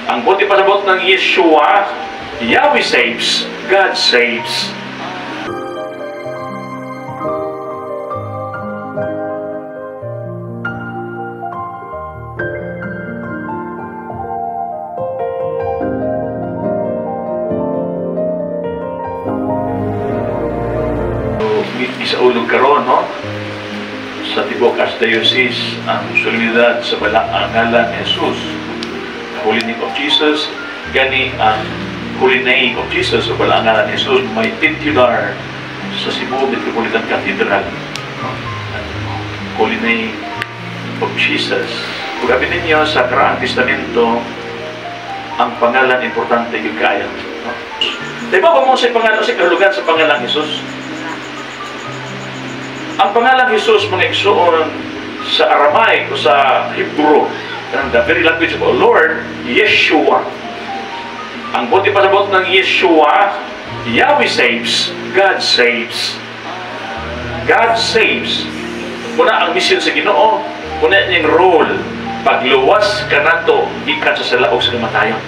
Ang buti pasabot ng Yeshua, Yahweh saves, God saves. Isaulog karon, no? Sa Tibok Archdiocese ang solemnidad sa ngalan ni Jesus, Holy Name of Jesus. Gani ang Holy Name of Jesus sa ngalan ni Jesus may titular sa Cebu Metropolitan Cathedral, no? Holy Name of Jesus. Kung gabi ninyo sa Karaang Testamento, ang pangalan importante yung kaya, no? Diba ba mo sa pangalan, sa kahulugan sa pangalan Jesus? Ang pangalan Jesus mga igsoon sa Aramaic o sa Hebrew, the very language of our Lord, Yeshua. Ang buti pasabot ng Yeshua, Yahweh saves, God saves. God saves. Muna ang mission sa Ginoo, muna niyang role, pagluwas ka nato, ikan sa salaog sa kamatayon.